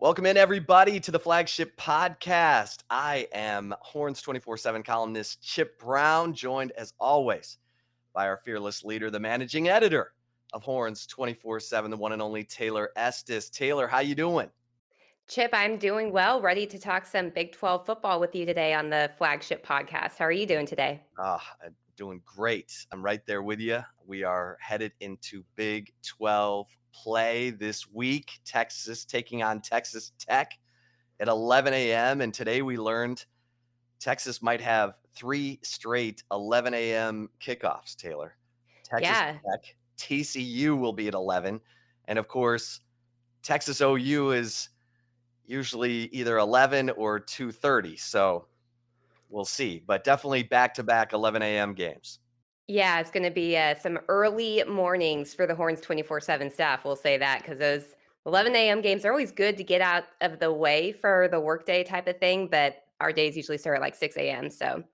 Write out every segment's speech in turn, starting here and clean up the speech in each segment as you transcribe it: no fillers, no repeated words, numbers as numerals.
Welcome in, everybody, to the Flagship Podcast. I am Horns 24/7 columnist Chip Brown, joined as always by our fearless leader, the managing editor of Horns 24/7, the one and only Taylor Estes. Taylor, how you doing? Chip, I'm doing well, ready to talk some Big 12 football with you today on the Flagship Podcast. How are you doing today? I'm doing great. I'm right there with you. We are headed into Big 12 play this week. Texas taking on Texas Tech at 11 a.m. And today we learned Texas might have three straight 11 a.m. kickoffs, Taylor. Texas Yeah, Tech, TCU will be at 11. And of course, Texas OU is usually either 11 or 2:30. So we'll see. But definitely back to back 11 a.m. games. yeah, it's going to be some early mornings for the Horns 24/7 staff. We'll say that because those 11 a.m. games are always good to get out of the way for the workday type of thing. But our days usually start at like 6 a.m. So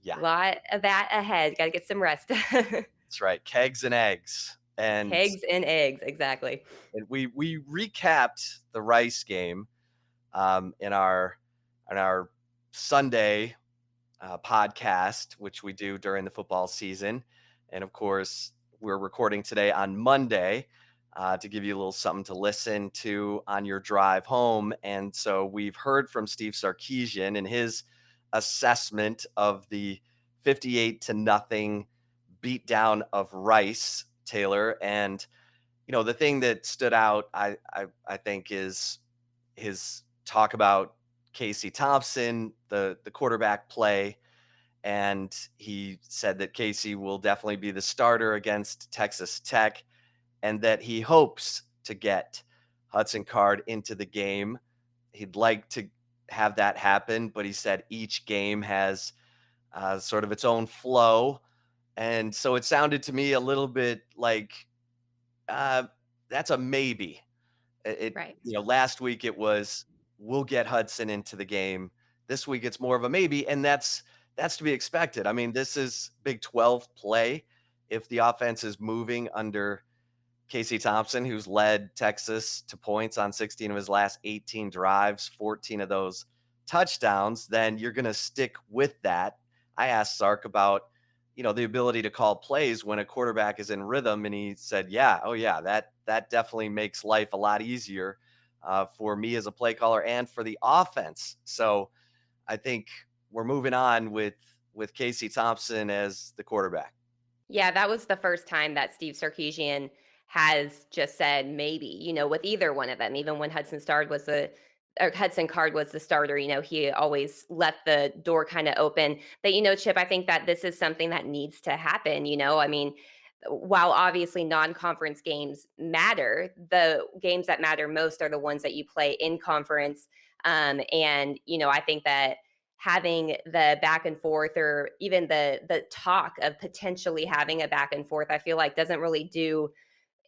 Yeah, a lot of that ahead. Got to get some rest. that's right. Kegs and eggs. And, Eggs and eggs, exactly. we recapped the Rice game in our Sunday podcast, which we do during the football season. And of course, we're recording today on Monday to give you a little something to listen to on your drive home. And so we've heard from Steve Sarkisian and his assessment of the 58-0 beatdown of Rice, Taylor. And, the thing that stood out, I think, is his talk about Casey Thompson, the quarterback play, and he said that Casey will definitely be the starter against Texas Tech, and that he hopes to get Hudson Card into the game. He'd like to have that happen, but he said each game has sort of its own flow, and so it sounded to me a little bit like uh, that's a maybe. Right. Last week it was, "We'll get Hudson into the game." This week it's more of a maybe, and that's to be expected. I mean, this is Big 12 play. If the offense is moving under Casey Thompson, who's led Texas to points on 16 of his last 18 drives, 14 of those touchdowns, then you're gonna stick with that. I asked Sark about, the ability to call plays when a quarterback is in rhythm, and he said, "Yeah, oh yeah, that definitely makes life a lot easier for me as a play caller and for the offense." So I think we're moving on with Casey Thompson as the quarterback. Yeah, that was the first time that Steve Sarkisian has just said maybe, with either one of them. Even when Hudson Card was the starter, he always left the door kind of open. But Chip, I think that this is something that needs to happen. I mean, while obviously non-conference games matter, the games that matter most are the ones that you play in conference. And I think that having the back and forth, or even the talk of potentially having a back and forth, I feel like doesn't really do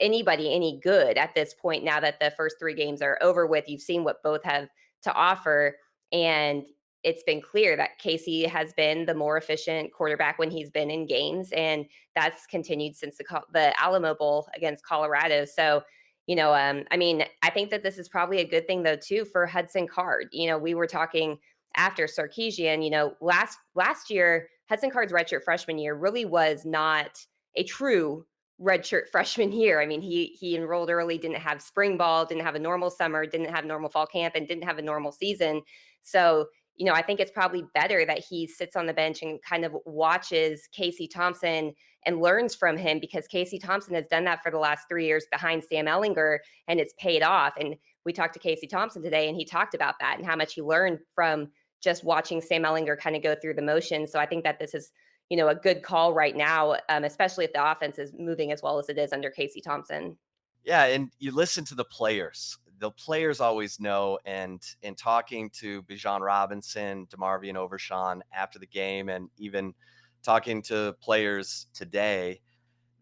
anybody any good at this point. Now that the first three games are over with, you've seen what both have to offer, and it's been clear that Casey has been the more efficient quarterback when he's been in games, and that's continued since the Alamo Bowl against Colorado. So I mean, I think that this is probably a good thing though too for Hudson Card. We were talking after Sarkisian, last year Hudson Card's redshirt freshman year really was not a true redshirt freshman year. I mean, he enrolled early, didn't have spring ball, didn't have a normal summer, didn't have normal fall camp, and didn't have a normal season. So, I think it's probably better that he sits on the bench and kind of watches Casey Thompson and learns from him, because Casey Thompson has done that for the last 3 years behind Sam Ellinger, and it's paid off. And we talked to Casey Thompson today, and he talked about that and how much he learned from just watching Sam Ellinger kind of go through the motions. So I think that this is a good call right now, especially if the offense is moving as well as it is under Casey Thompson. Yeah, and you listen to the players. The players always know, and in talking to Bijan Robinson, DeMarvion Overshawn after the game, and even talking to players today,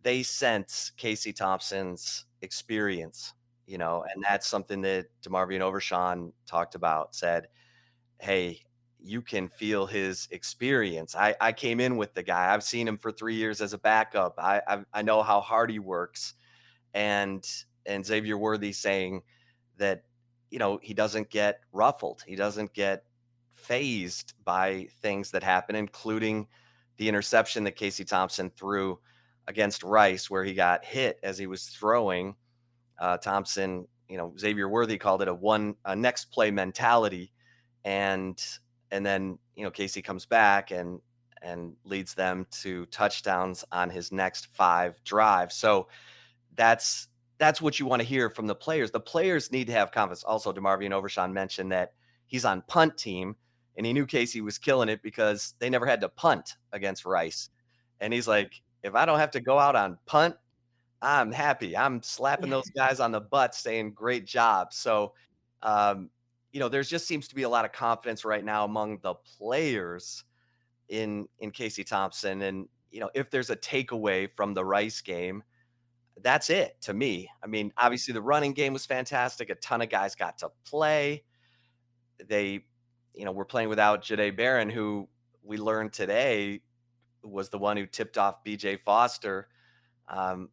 they sense Casey Thompson's experience, and that's something that DeMarvion Overshawn talked about, said, "Hey, you can feel his experience. I came in with the guy. I've seen him for 3 years as a backup. I know how hard he works." And Xavier Worthy saying that he doesn't get ruffled. He doesn't get phased by things that happen, including the interception that Casey Thompson threw against Rice, where he got hit as he was throwing. Thompson, Xavier Worthy called it a next play mentality, and then Casey comes back and leads them to touchdowns on his next 5 drives. So that's that's what you want to hear from the players. The players need to have confidence. Also, DeMarvion Overshawn mentioned that he's on punt team, and he knew Casey was killing it because they never had to punt against Rice. And he's like, if I don't have to go out on punt, I'm happy. I'm slapping Yeah. those guys on the butt, saying great job. So, um, there's just seems to be a lot of confidence right now among the players in Casey Thompson. And if there's a takeaway from the Rice game, that's it to me. I mean, obviously the running game was fantastic. A ton of guys got to play. They, were playing without Jahdae Barron, who we learned today was the one who tipped off BJ Foster um,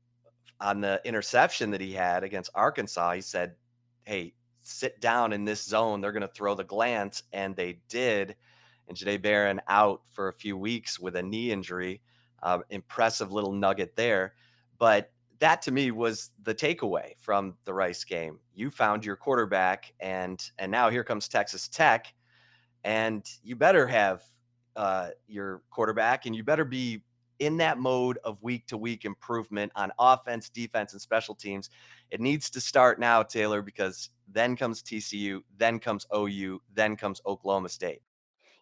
on the interception that he had against Arkansas. He said, "Hey, sit down in this zone. They're going to throw the glance," and they did. And Jahdae Barron out for a few weeks with a knee injury. Impressive little nugget there, but that to me was the takeaway from the Rice game. You found your quarterback, and now here comes Texas Tech, and you better have your quarterback, and you better be in that mode of week to week improvement on offense, defense, and special teams. It needs to start now, Taylor, because then comes TCU, then comes OU, then comes Oklahoma State.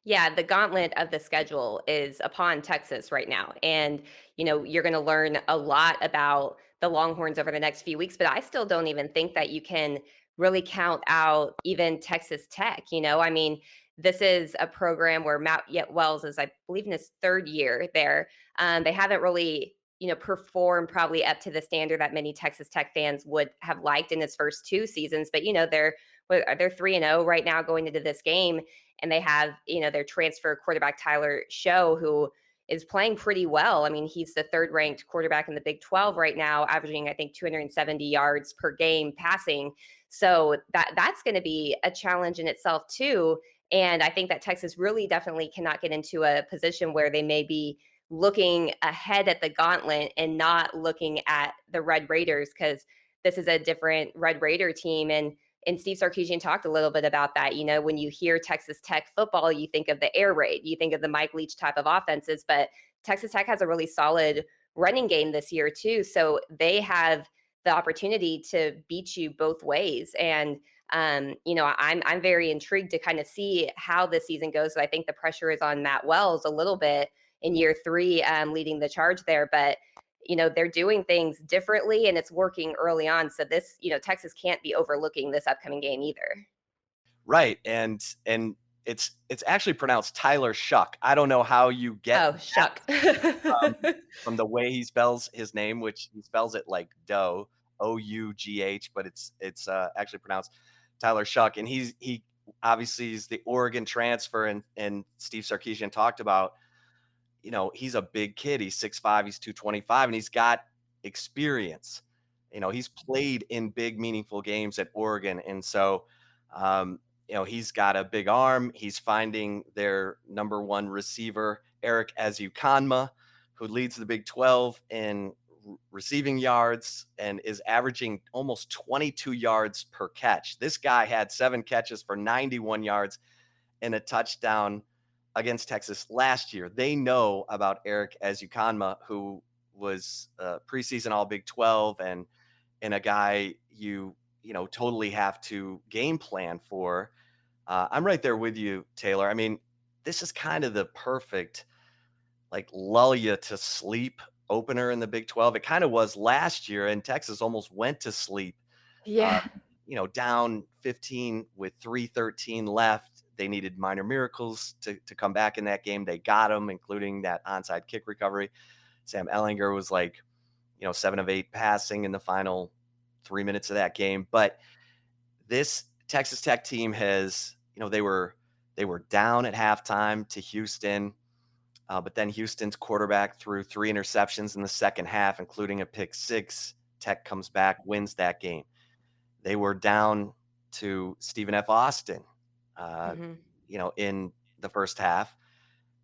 Yeah, the gauntlet of the schedule is upon Texas right now. And, you're going to learn a lot about the Longhorns over the next few weeks, but I still don't even think that you can really count out even Texas Tech. I mean, this is a program where Matt Yet Wells is, I believe, in his third year there. They haven't really, performed probably up to the standard that many Texas Tech fans would have liked in his first 2 seasons. But, they're 3-0 right now going into this game, and they have their transfer quarterback Tyler Shough, who is playing pretty well. I mean, he's the third ranked quarterback in the Big 12 right now, averaging I think 270 yards per game passing. So that's going to be a challenge in itself too. And I think that Texas really definitely cannot get into a position where they may be looking ahead at the gauntlet and not looking at the Red Raiders, because this is a different Red Raider team. And Steve Sarkisian talked a little bit about that. When you hear Texas Tech football, you think of the air raid, you think of the Mike Leach type of offenses, but Texas Tech has a really solid running game this year too. So they have the opportunity to beat you both ways. And I'm very intrigued to kind of see how this season goes. So I think the pressure is on Matt Wells a little bit in year 3, leading the charge there, but they're doing things differently and it's working early on. So this, Texas can't be overlooking this upcoming game either. Right. And it's actually pronounced Tyler Shuck. I don't know how you get Oh, that shuck. from the way he spells his name, which he spells it like dough, Ough, but it's actually pronounced Tyler Shuck. And he obviously is the Oregon transfer, and Steve Sarkisian talked about, he's a big kid. He's 6'5", he's 225, and he's got experience. He's played in big, meaningful games at Oregon. And so, he's got a big arm. He's finding their number one receiver, Eric Azukanma, who leads the Big 12 in receiving yards and is averaging almost 22 yards per catch. This guy had 7 catches for 91 yards and a touchdown against Texas last year. They know about Eric Azukanma, who was preseason All Big 12 and a guy you totally have to game plan for. I'm right there with you, Taylor. I mean, this is kind of the perfect like lull you to sleep opener in the Big 12. It kind of was last year, and Texas almost went to sleep. Uh, Yeah. Down 15 with 3:13 left. They needed minor miracles to come back in that game. They got them, including that onside kick recovery. Sam Ellinger was like, 7 of 8 passing in the final 3 minutes of that game. But this Texas Tech team has, they were down at halftime to Houston, but then Houston's quarterback threw 3 interceptions in the second half, including a pick six. Tech comes back, wins that game. They were down to Stephen F. Austin, uh, Mhm. in the first half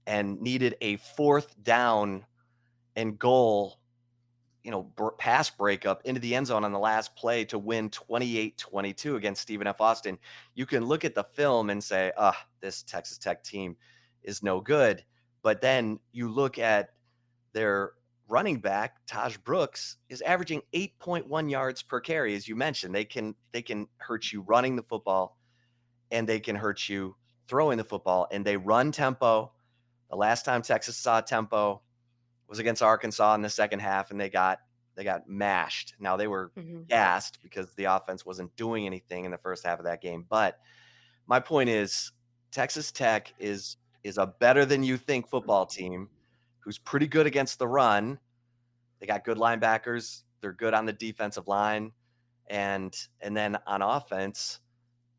and needed a fourth down and goal, pass breakup into the end zone on the last play to win 28-22 against Stephen F. Austin. You can look at the film and say, this Texas Tech team is no good. But then you look at their running back, Taj Brooks, is averaging 8.1 yards per carry. As you mentioned, they can hurt you running the football and they can hurt you throwing the football, and they run tempo. The last time Texas saw tempo was against Arkansas in the second half, and they got mashed. Now they were Mhm. gassed because the offense wasn't doing anything in the first half of that game. But my point is, Texas Tech is a better than you think football team who's pretty good against the run. They got good linebackers. They're good on the defensive line, and then on offense,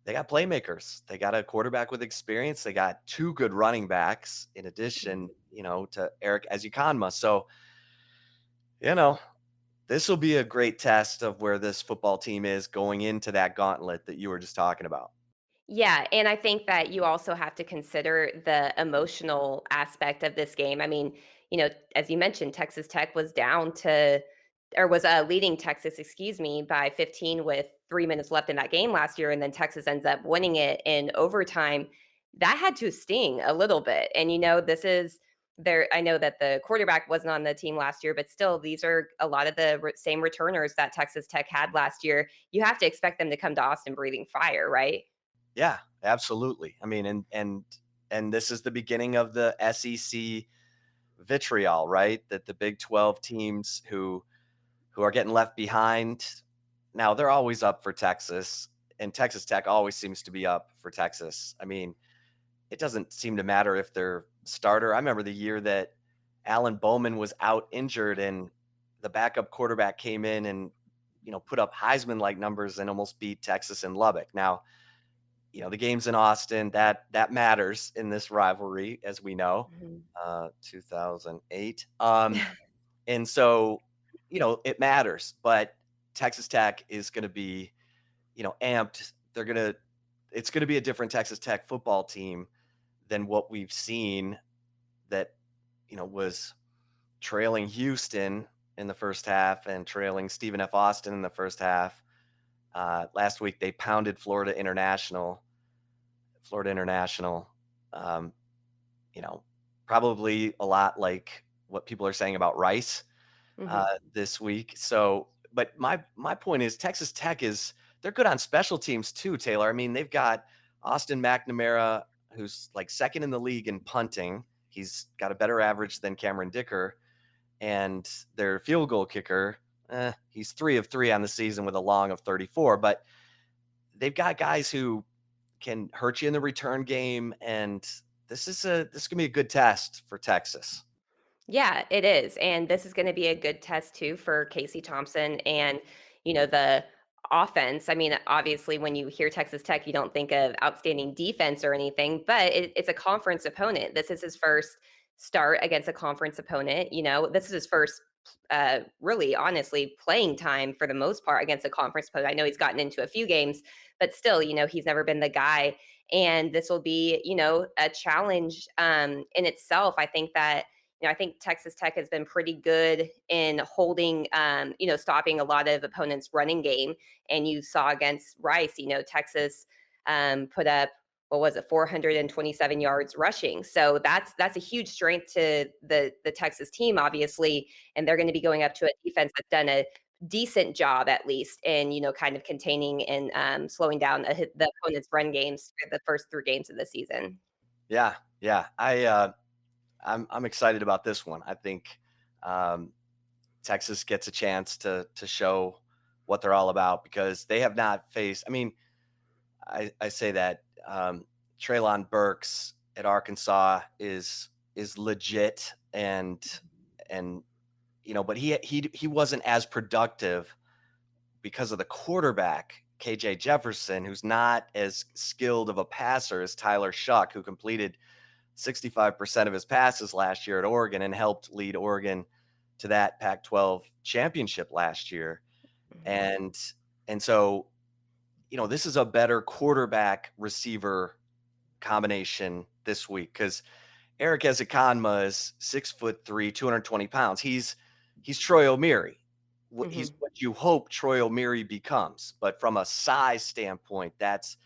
they got playmakers. They got a quarterback with experience. They got two good running backs in addition, to Eric Ezukanma. So, you know, this will be a great test of where this football team is going into that gauntlet that you were just talking about. Yeah, and I think that you also have to consider the emotional aspect of this game. I mean, as you mentioned, Texas Tech was down to or was leading Texas, excuse me, by 15 with 3 minutes left in that game last year, and then Texas ends up winning it in overtime. That had to sting a little bit. And this is there. I know that the quarterback wasn't on the team last year, but still, these are a lot of the same returners that Texas Tech had last year. You have to expect them to come to Austin breathing fire, right? Yeah, absolutely. I mean, and this is the beginning of the SEC vitriol, right? That the Big 12 teams who are getting left behind. Now, they're always up for Texas, and Texas Tech always seems to be up for Texas. I mean, it doesn't seem to matter if they're starter. I remember the year that Alan Bowman was out injured and the backup quarterback came in and put up Heisman like numbers and almost beat Texas and Lubbock. Now, the game's in Austin. That matters in this rivalry, as we know. Mhm. 2008. And so, it matters, but Texas Tech is going to be, amped. It's going to be a different Texas Tech football team than what we've seen that, was trailing Houston in the first half and trailing Stephen F. Austin in the first half. Last week, they pounded Florida International. Florida International, um, you know, probably a lot like what people are saying about Rice Mhm. this week. So, but my point is, Texas Tech they're good on special teams too, Taylor. I mean, they've got Austin McNamara, who's like second in the league in punting. He's got a better average than Cameron Dicker, and their field goal kicker, he's 3 of 3 on the season with a long of 34. But they've got guys who can hurt you in the return game, and this gonna be a good test for Texas. Yeah, it is. And this is going to be a good test too for Casey Thompson and, the offense. I mean, obviously, when you hear Texas Tech, you don't think of outstanding defense or anything, but it's a conference opponent. This is his first start against a conference opponent. This is his first, really, honestly, playing time for the most part against a conference opponent. I know he's gotten into a few games, but still, he's never been the guy. And this will be, a challenge in itself. I think Texas Tech has been pretty good in holding, stopping a lot of opponents' running game. And you saw against Rice, Texas put up what was it, 427 yards rushing. So that's a huge strength to the Texas team, obviously, and they're going to be going up to a defense that's done a decent job at least in kind of containing and slowing down the opponent's run games for the first 3 games of the season. Yeah, yeah. I'm excited about this one. I think um, Texas gets a chance to show what they're all about because they have not faced. I mean, I say that Traylon Burks at Arkansas is legit and but he wasn't as productive because of the quarterback KJ Jefferson, who's not as skilled of a passer as Tyler Shough, who completed 65% of his passes last year at Oregon and helped lead Oregon to that Pac-12 championship last year. Mhm. And so, this is a better quarterback receiver combination this week because Eric Ezekanma is 6'3", 220 pounds. He's Troy O'Meary. He's Mhm. what you hope Troy O'Meary becomes, but from a size standpoint, that's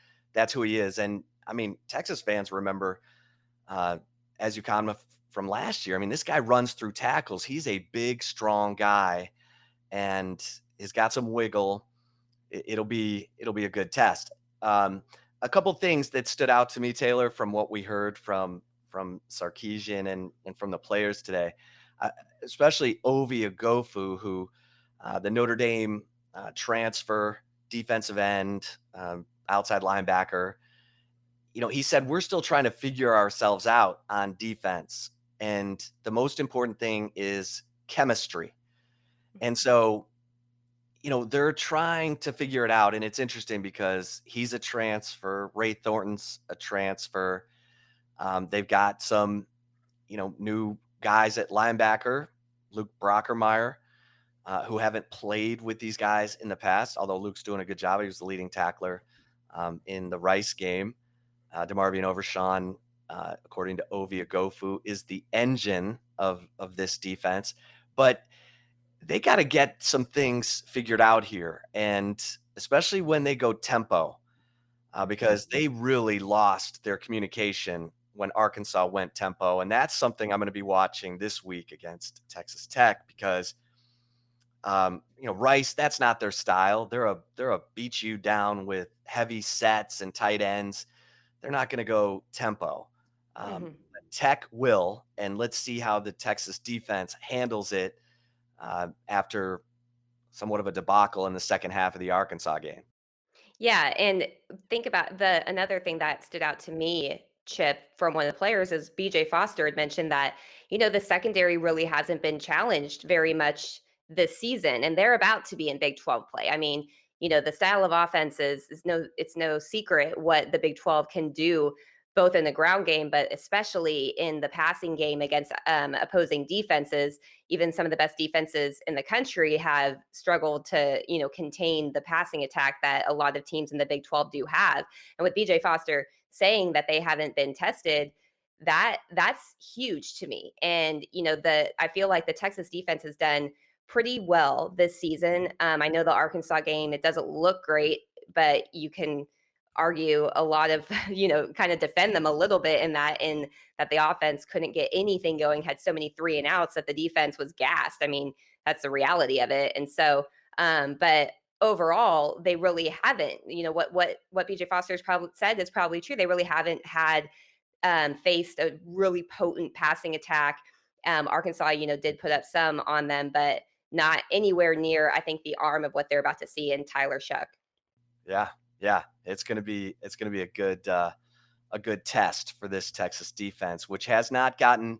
who he is. And I mean, Texas fans remember uh, Ezekanma from last year. I mean, this guy runs through tackles. He's a big, strong guy, and he's got some wiggle. It'll be a good test. Um, a couple things that stood out to me, Taylor, from what we heard from Sarkisian and from the players today, uh, especially Ovi Agofu, who the Notre Dame transfer, defensive end, outside linebacker. He said we're still trying to figure ourselves out on defense, and the most important thing is chemistry. And so they're trying to figure it out, and it's interesting because he's a transfer. Ray Thornton's a transfer. They've got some, new guys at linebacker, Luke Brockermeyer, who haven't played with these guys in the past, although Luke's doing a good job. He was the leading tackler in the Rice game. DeMarvion Overshawn, according to Ovi Agofu, is the engine of this defense. But they got to get some things figured out here, and especially when they go tempo, because they really lost their communication when Arkansas went tempo, and that's something I'm going to be watching this week against Texas Tech because Rice, that's not their style. They're a beat you down with heavy sets and tight ends. They're not going to go tempo. Mhm. But Tech will, and let's see how the Texas defense handles it after somewhat of a debacle in the second half of the Arkansas game. Yeah, and think about the another thing that stood out to me, Chip, from one of the players is BJ Foster had mentioned that, the secondary really hasn't been challenged very much this season, and they're about to be in Big 12 play. I mean, the style of offense is no secret what the Big 12 can do both in the ground game, but especially in the passing game against opposing defenses. Even some of the best defenses in the country have struggled to, contain the passing attack that a lot of teams in the Big 12 do have. And with BJ Foster saying that they haven't been tested, that's huge to me. And, the I feel like the Texas defense has done pretty well this season. I know the Arkansas game, it doesn't look great, but you can argue a lot of, kind of defend them a little bit in that the offense couldn't get anything going, had so many three and outs that the defense was gassed. I mean, that's the reality of it. And so, but overall, they really haven't. What BJ Foster's probably said is probably true. They really haven't had faced a really potent passing attack. Arkansas, did put up some on them, but not anywhere near, I think, the arm of what they're about to see in Tyler Shough. Yeah, yeah, it's gonna be a good test for this Texas defense, which has not gotten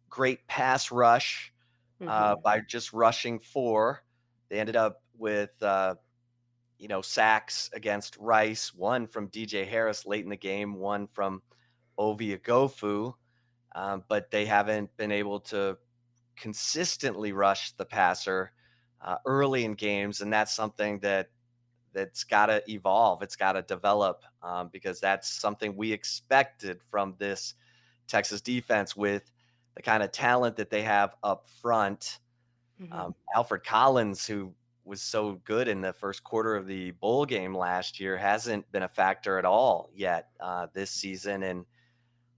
great pass rush Hmm. by just rushing four. They ended up with sacks against Rice, one from DJ Harris late in the game, one from Ovi Agofu, but they haven't been able to consistently rush the passer early in games, and that's something that's got to evolve. It's got to develop because that's something we expected from this Texas defense with the kind of talent that they have up front. Hmm. Alfred Collins, who was so good in the first quarter of the bowl game last year, hasn't been a factor at all yet this season, and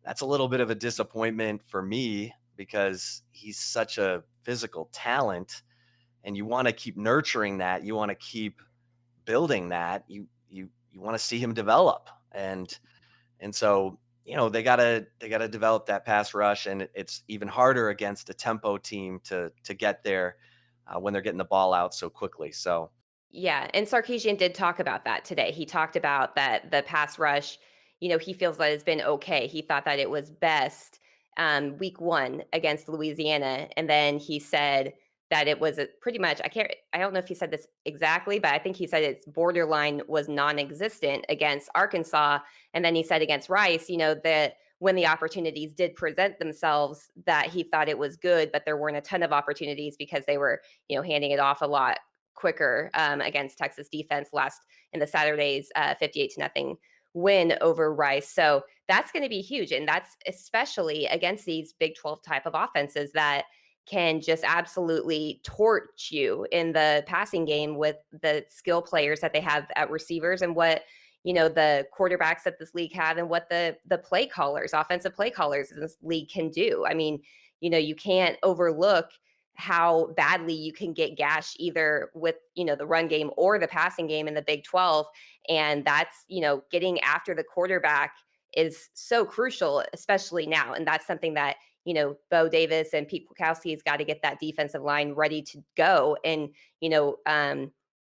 that's a little bit of a disappointment for me because he's such a physical talent, and you want to keep nurturing that. You want to keep building that. You want to see him develop, and so they gotta develop that pass rush, and it's even harder against a tempo team to get there when they're getting the ball out so quickly. So Yeah, and Sarkisian did talk about that today. He talked about that the pass rush, he feels that it's been okay. He thought that it was best week one against Louisiana. And then he said that it was pretty much, I don't know if he said this exactly, but I think he said it's borderline was non existent against Arkansas. And then he said against Rice, that when the opportunities did present themselves, that he thought it was good, but there weren't a ton of opportunities because they were, handing it off a lot quicker against Texas defense last in the Saturday's 58 to nothing win over Rice. So that's going to be huge. And that's especially against these Big 12 type of offenses that can just absolutely torch you in the passing game with the skill players that they have at receivers and what the quarterbacks that this league have and what the play callers, offensive play callers in this league can do. I mean, you can't overlook how badly you can get gashed either with the run game or the passing game in the Big 12, and that's getting after the quarterback is so crucial, especially now. And that's something that Bo Davis and Pete Kwiatkowski has got to get that defensive line ready to go, and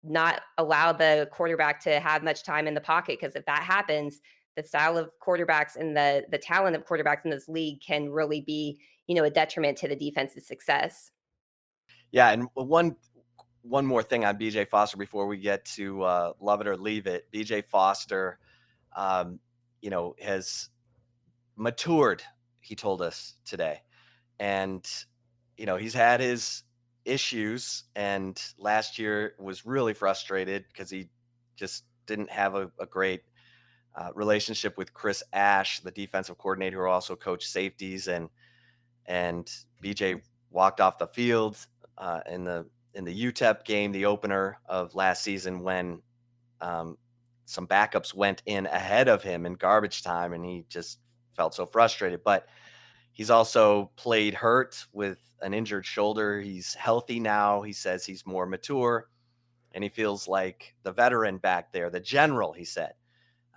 not allow the quarterback to have much time in the pocket, because if that happens, the style of quarterbacks and the talent of quarterbacks in this league can really be a detriment to the defense's success. Yeah, and one more thing on BJ Foster before we get to love it or leave it. BJ Foster, has matured. He told us today, and he's had his issues, and last year was really frustrated because he just didn't have a great relationship with Chris Ash, the defensive coordinator, who also coached safeties, and BJ walked off the field in the UTEP game, the opener of last season, when some backups went in ahead of him in garbage time, and he just felt so frustrated. But he's also played hurt with an injured shoulder. He's healthy now. He says he's more mature, and he feels like the veteran back there, the general, he said,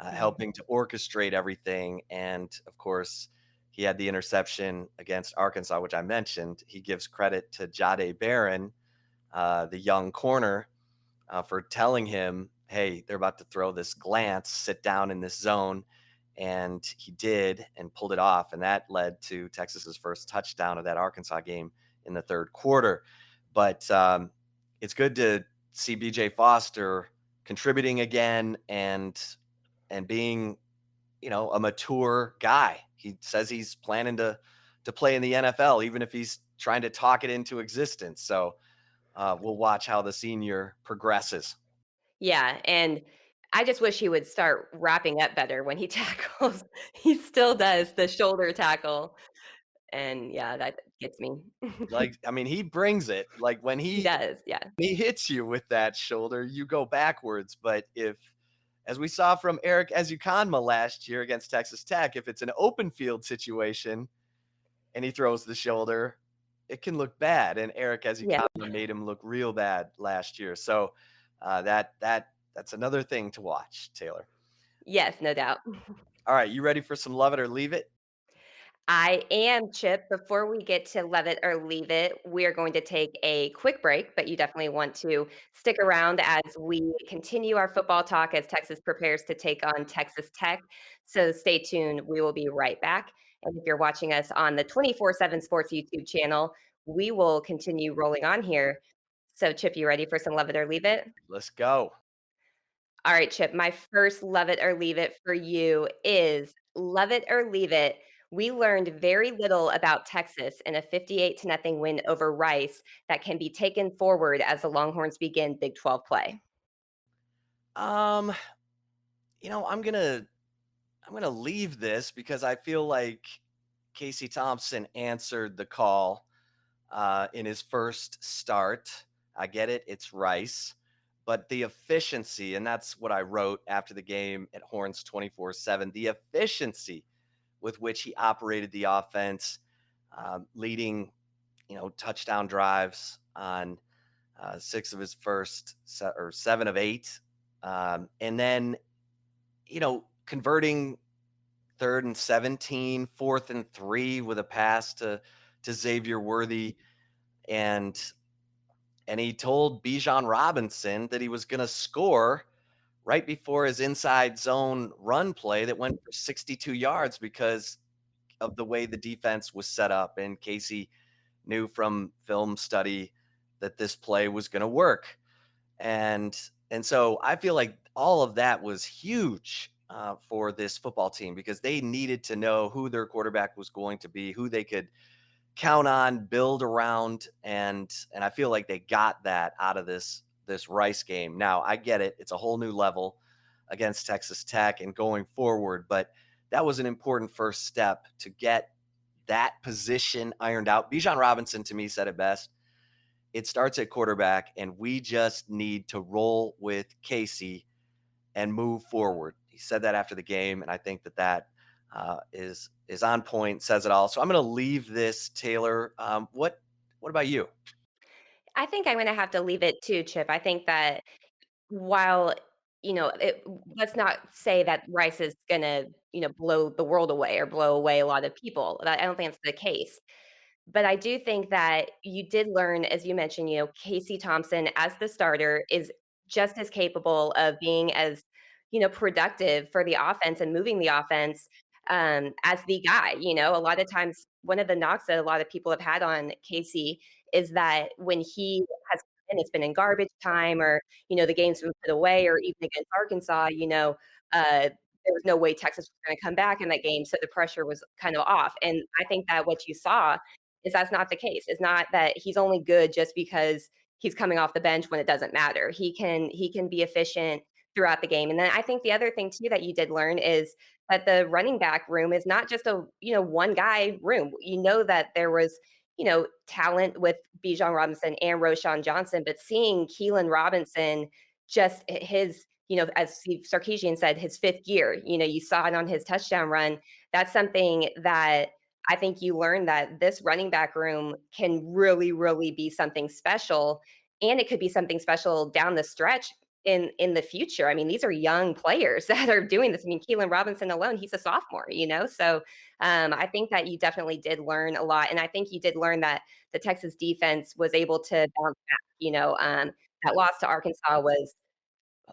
Mhm. helping to orchestrate everything. And of course, he had the interception against Arkansas, which I mentioned. He gives credit to Jade Barron, the young corner, for telling him, hey, they're about to throw this glance, sit down in this zone. And he did and pulled it off. And that led to Texas's first touchdown of that Arkansas game in the third quarter. But it's good to see BJ Foster contributing again and being, a mature guy. He says he's planning to play in the NFL, even if he's trying to talk it into existence. So we'll watch how the senior progresses. Yeah, and I just wish he would start wrapping up better when he tackles. He still does the shoulder tackle, and yeah, that gets me. Like, I mean, he brings it. Like when He does, yeah. he hits you with that shoulder, you go backwards. But if, as we saw from Eric Ezukanma last year against Texas Tech, if it's an open field situation and he throws the shoulder, it can look bad. And Eric Yeah. Ezukanma made him look real bad last year. So that's another thing to watch, Taylor. Yes, no doubt. All right, you ready for some love it or leave it? I am, Chip. Before we get to love it or leave it, we are going to take a quick break, but you definitely want to stick around as we continue our football talk as Texas prepares to take on Texas Tech. So stay tuned. We will be right back. And if you're watching us on the 24/7 Sports YouTube channel, we will continue rolling on here. So, Chip, you ready for some love it or leave it? Let's go. All right, Chip, my first love it or leave it for you is love it or leave it. We learned very little about Texas in a 58 to nothing win over Rice that can be taken forward as the Longhorns begin Big 12 play. Um, I'm gonna leave this because I feel like Casey Thompson answered the call in his first start. I get it, it's Rice, but the efficiency, and that's what I wrote after the game at Horns 24/7. The efficiency with which he operated the offense, leading, touchdown drives on six of his first or seven of eight, and then converting third and 17, fourth and 3 with a pass to Xavier Worthy, and he told Bijan Robinson that he was going to score right before his inside zone run play that went for 62 yards because of the way the defense was set up, and Casey knew from film study that this play was going to work. And so I feel like all of that was huge for this football team because they needed to know who their quarterback was going to be, who they could count on, build around, and I feel like they got that out of this this Rice game. Now, I get it. It's a whole new level against Texas Tech and going forward, but that was an important first step to get that position ironed out. Bijan Robinson, to me, said it best. It starts at quarterback, and we just need to roll with Casey and move forward. He said that after the game, and I think that is on point, says it all. So I'm going to leave this, Taylor. What about you? I think I'm gonna have to leave it too, Chip. I think that while, let's not say that Rice is gonna, blow the world away or blow away a lot of people. I don't think that's the case. But I do think that you did learn, as you mentioned, Casey Thompson as the starter is just as capable of being as, productive for the offense and moving the offense as the guy. A lot of times, one of the knocks that a lot of people have had on Casey is that when he has and it's been in garbage time or the game's been put away or even against Arkansas, there was no way Texas was going to come back in that game, so the pressure was kind of off. And I think that what you saw is that's not the case. It's not that he's only good just because he's coming off the bench when it doesn't matter. He can be efficient throughout the game. And then I think the other thing too that you did learn is that the running back room is not just a, one guy room. That there was, talent with Bijan Robinson and Roshan Johnson, but seeing Keelan Robinson just his, as Steve Sarkisian said, his fifth gear, you saw it on his touchdown run. That's something that I think you learn that this running back room can really, really be something special, and it could be something special down the stretch in the future. I mean, these are young players that are doing this. I mean, Keelan Robinson alone, he's a sophomore, So I think that you definitely did learn a lot, and I think you did learn that the Texas defense was able to bounce back. That loss to Arkansas was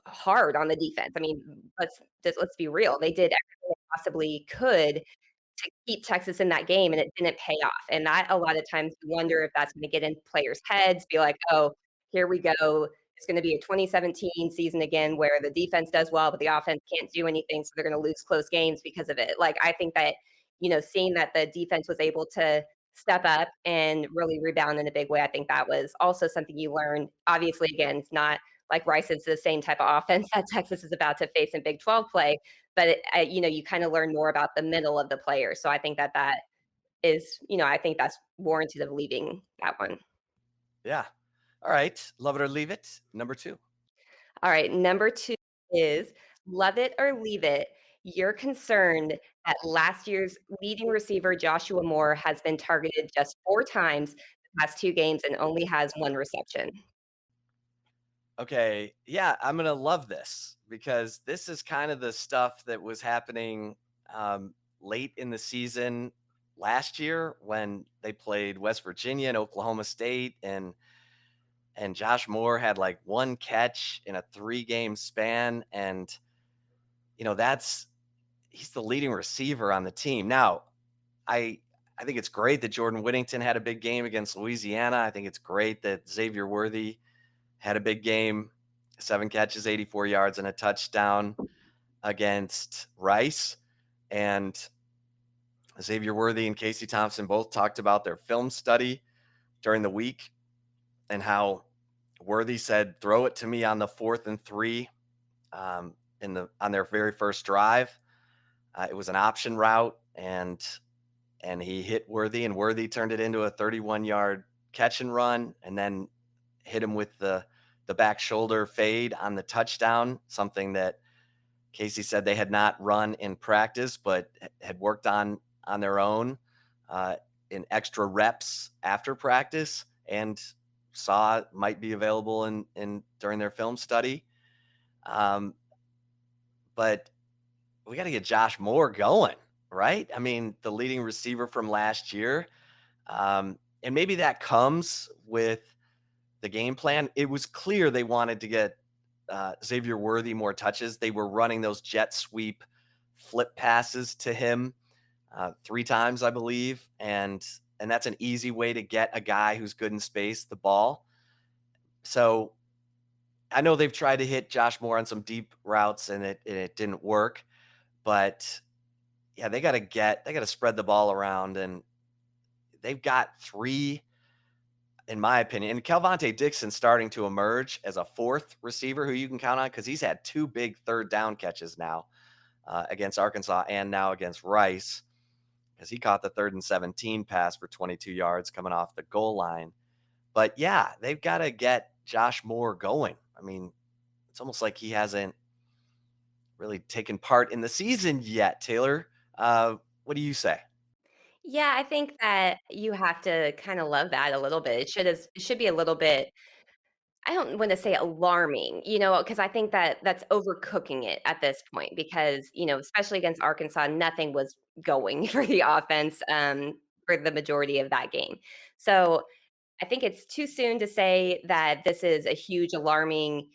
hard on the defense. I mean, let's be real. They did everything they possibly could to keep Texas in that game, and it didn't pay off. And that a lot of times you wonder if that's gonna get in players' heads, be like, "Oh, here we go. It's gonna be a 2017 season again where the defense does well, but the offense can't do anything, so they're gonna lose close games because of it." Like, I think that, seeing that the defense was able to step up and really rebound in a big way, I think that was also something you learned. Obviously, again, it's not like Rice is the same type of offense that Texas is about to face in Big 12 play, but you kind of learn more about the middle of the player. So I think that that is, I think that's warranted of leaving that one. Yeah. All right. Love it or leave it. Number two. All right, number 2 is love it or leave it. You're concerned that last year's leading receiver, Joshua Moore, has been targeted just 4 times the past 2 games and only has 1 reception. Okay. Yeah, I'm going to love this because this is kind of the stuff that was happening late in the season last year when they played West Virginia and Oklahoma State, and Josh Moore had like one catch in a 3-game span, and that's he's the leading receiver on the team. Now, I I think it's great that Jordan Whittington had a big game against Louisiana. I think it's great that Xavier Worthy had a big game, 7 catches, 84 yards, and a touchdown against Rice. And Xavier Worthy and Casey Thompson both talked about their film study during the week and how Worthy said, "Throw it to me on the 4th and 3 on their very first drive." It was an option route, and he hit Worthy, and Worthy turned it into a 31-yard catch and run, and then hit him with the back shoulder fade on the touchdown, something that Casey said they had not run in practice, but had worked on their own uh, in extra reps after practice, and saw might be available in during their film study. Um, but we got to get Josh Moore going, right? I mean, the leading receiver from last year. And maybe that comes with the game plan. It was clear they wanted to get Xavier Worthy more touches. They were running those jet sweep flip passes to him 3 times, I believe, and that's an easy way to get a guy who's good in space the ball. So I know they've tried to hit Josh Moore on some deep routes, and it didn't work. But yeah, they got to spread the ball around, and they've got 3 in my opinion. And Calvonte Dixon starting to emerge as a fourth receiver who you can count on because he's had two big third down catches now against Arkansas and now against Rice because he caught the 3rd and 17 pass for 22 yards coming off the goal line. But yeah, they've got to get Josh Moore going. I mean, it's almost like he hasn't really taken part in the season yet, Taylor. What do you say? Yeah, I think that you have to kinda love that a little bit. It should be a little bit, I don't wanna say alarming, because I think that that's overcooking it at this point because, especially against Arkansas, nothing was going for the offense, for the majority of that game. So, I think it's too soon to say that this is a huge alarming,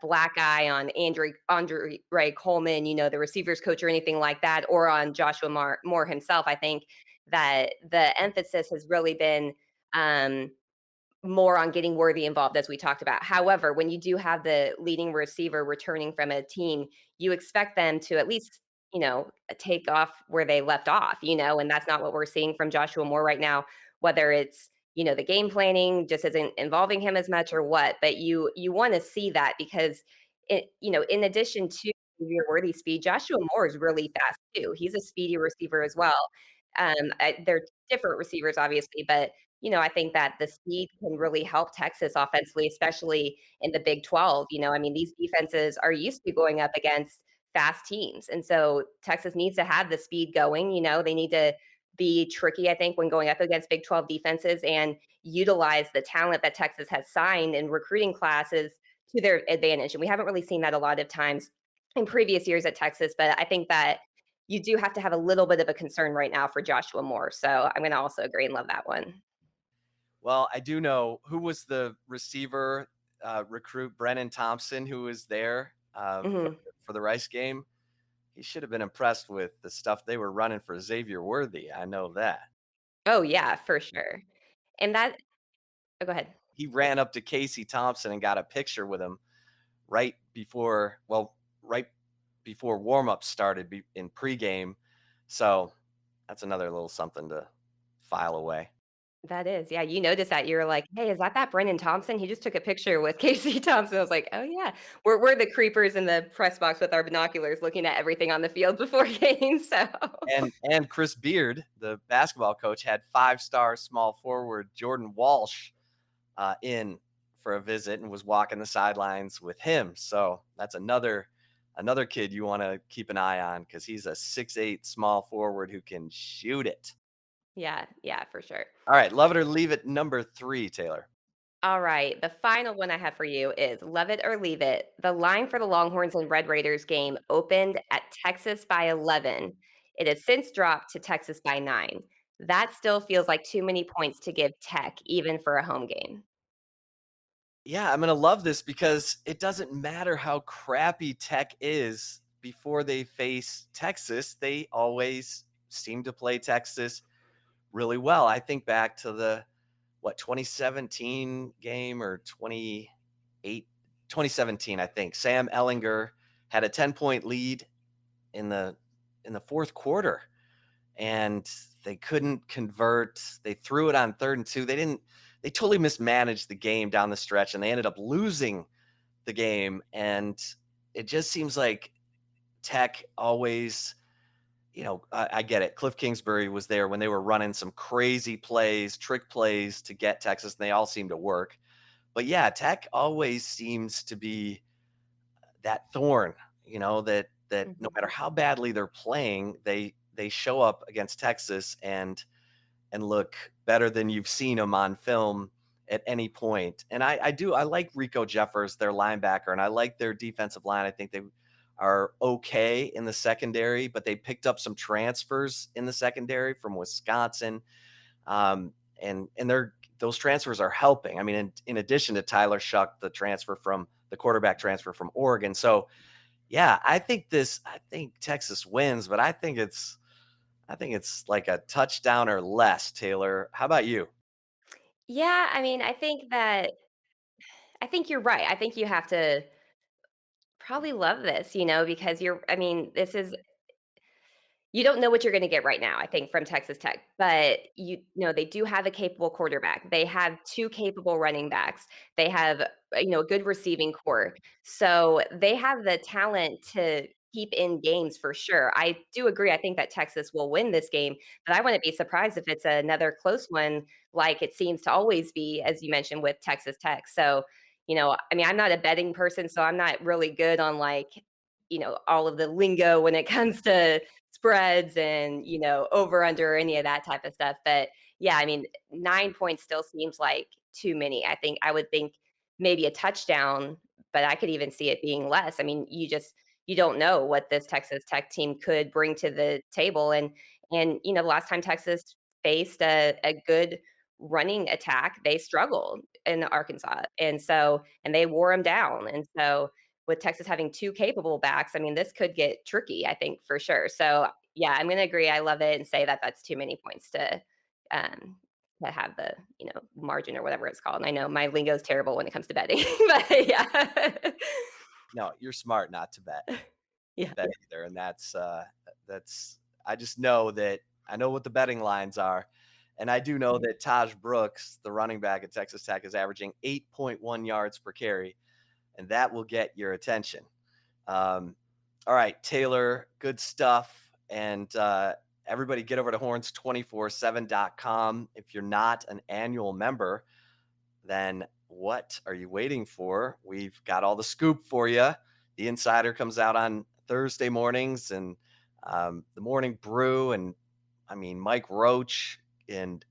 black eye on Andre Ray Coleman, the receivers coach or anything like that, or on Joshua Moore himself. I think that the emphasis has really been, um, more on getting Worthy involved, as we talked about. However, when you do have the leading receiver returning from a team, you expect them to at least, take off where they left off, and that's not what we're seeing from Joshua Moore right now, whether it's, the game planning just isn't involving him as much or what, but you want to see that because in addition to your Worthy speed, Joshua Moore is really fast too. He's a speedy receiver as well. They're different receivers, obviously, but I think that the speed can really help Texas offensively, especially in the Big 12. I mean, these defenses are used to going up against fast teams. And so Texas needs to have the speed going. They need to be tricky, I think, when going up against Big 12 defenses and utilize the talent that Texas has signed in recruiting classes to their advantage. And we haven't really seen that a lot of times in previous years at Texas, but I think that you do have to have a little bit of a concern right now for Joshua Moore. So I'm going to also agree and love that one. Well, I do know who was the receiver recruit, Brennan Thompson, who was there Mhm. for the Rice game. He should have been impressed with the stuff they were running for Xavier Worthy. I know that. Oh, yeah, for sure. And that oh, go ahead. He ran up to Casey Thompson and got a picture with him right before warm-up started in pregame. So that's another little something to file away. That is, yeah, you noticed that, you were like, "Hey, is that Brendan Thompson? He just took a picture with Casey Thompson." I was like, "Oh, yeah." We're the creepers in the press box with our binoculars looking at everything on the field before games, so And Chris Beard, the basketball coach, had five-star small forward Jordan Walsh in for a visit and was walking the sidelines with him. So that's another kid you want to keep an eye on because he's a 6'8" small forward who can shoot it. yeah, yeah, for sure. All right, love it or leave it. Number 3, Taylor. Alright, the final one I have for you is love it or leave it. The line for the Longhorns and Red Raiders game opened at Texas by 11. It has since dropped to Texas by 9. That still feels like too many points to give Tech, even for a home game. Yeah, I'm gonna love this because it doesn't matter how crappy Tech is before they face Texas. They always seem to play Texas really well. I think back to the 2017 game or 2017, I think. Sam Ellinger had a 10-point lead in the fourth quarter and they couldn't convert. They threw it on 3rd and 2. They totally mismanaged the game down the stretch and they ended up losing the game. And it just seems like Tech always, I get it. Cliff Kingsbury was there when they were running some crazy plays, trick plays to get Texas, and they all seem to work. But yeah, Tech always seems to be that thorn, that no Mhm. matter how badly they're playing, they show up against Texas and look better than you've seen them on film at any point. And I like Rico Jeffers, their linebacker, and I like their defensive line. I think they are okay in the secondary, but they picked up some transfers in the secondary from Wisconsin. And those transfers are helping. I mean, in addition to Tyler Shough, the quarterback transfer from Oregon. So yeah, I think Texas wins, but I think it's like a touchdown or less, Taylor. How about you? Yeah, I mean, I think you're right. I think you have to probably love this, because I mean, this is You don't know what you're gonna get right now, I think, from Texas Tech, but they do have a capable quarterback. They have 2 capable running backs. They have, a good receiving core. So, they have the talent to keep in games for sure. I do agree, I think that Texas will win this game, but I wouldn't be surprised if it's another close one like it seems to always be, as you mentioned, with Texas Tech. So, I mean, I'm not a betting person, so I'm not really good on, like, all of the lingo when it comes to spreads and, over under any of that type of stuff. But yeah, I mean, 9 points still seems like too many. I would think maybe a touchdown, but I could even see it being less. I mean, you don't know what this Texas Tech team could bring to the table. And the last time Texas faced a good running attack, they struggled in Arkansas. And they wore them down. And so with Texas having 2 capable backs, I mean, this could get tricky, I think, for sure. So, yeah, I'm gonna agree, I love it and say that that's too many points um, to have the, margin or whatever it's called. And I know my lingo is terrible when it comes to betting, but yeah. No, you're smart not to bet Yeah, either, and that's I just know that I know what the betting lines are, and I do know mhm. that Taj Brooks, the running back at Texas Tech, is averaging 8.1 yards per carry, and that will get your attention. Um, all right, Taylor, good stuff. And everybody get over to horns247.com. If you're not an annual member, then what are you waiting for? We've got all the scoop for you. The Insider comes out on Thursday mornings, and the Morning Brew, and I mean Mike Roach and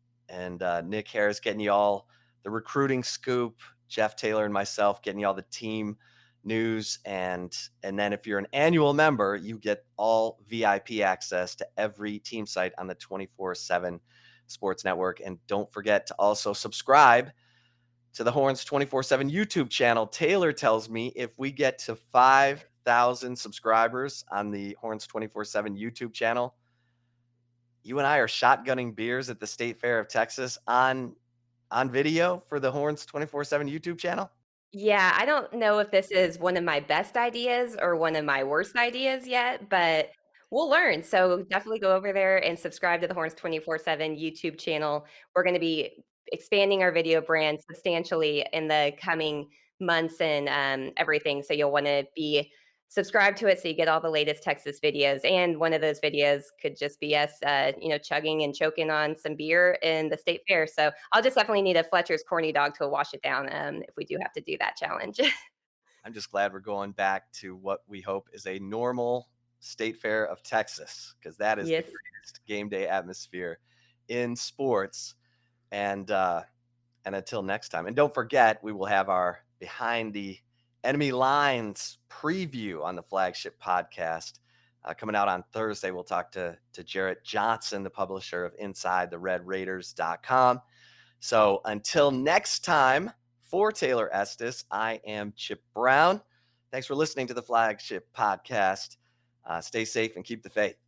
Nick Harris getting you all the recruiting scoop. Jeff Taylor and myself getting you all the team news, and then if you're an annual member, you get all VIP access to every team site on the 24/7 Sports Network. And don't forget to also subscribe to the Horns 24/7 YouTube channel. Taylor tells me if we get to 5,000 subscribers on the Horns 24/7 YouTube channel, you and I are shotgunning beers at the State Fair of Texas on video for the Horns 24/7 YouTube channel. Yeah, I don't know if this is one of my best ideas or one of my worst ideas yet, but we'll learn. So definitely go over there and subscribe to the Horns 24/7 YouTube channel. We're going to be expanding our video brand substantially in the coming months and everything. So you'll want to be subscribed to it so you get all the latest Texas videos. And one of those videos could just be us, chugging and choking on some beer in the state fair. So I'll just definitely need a Fletcher's corny dog to wash it down if we do have to do that challenge. I'm just glad we're going back to what we hope is a normal State Fair of Texas, because that is the Yes. greatest game day atmosphere in sports. And until next time, and don't forget, we will have our behind the enemy lines preview on the Flagship Podcast coming out on Thursday. We'll talk to Jarrett Johnson, the publisher of InsideTheRedRaiders.com. So until next time, for Taylor Estes, I am Chip Brown. Thanks for listening to the Flagship Podcast. Stay safe and keep the faith.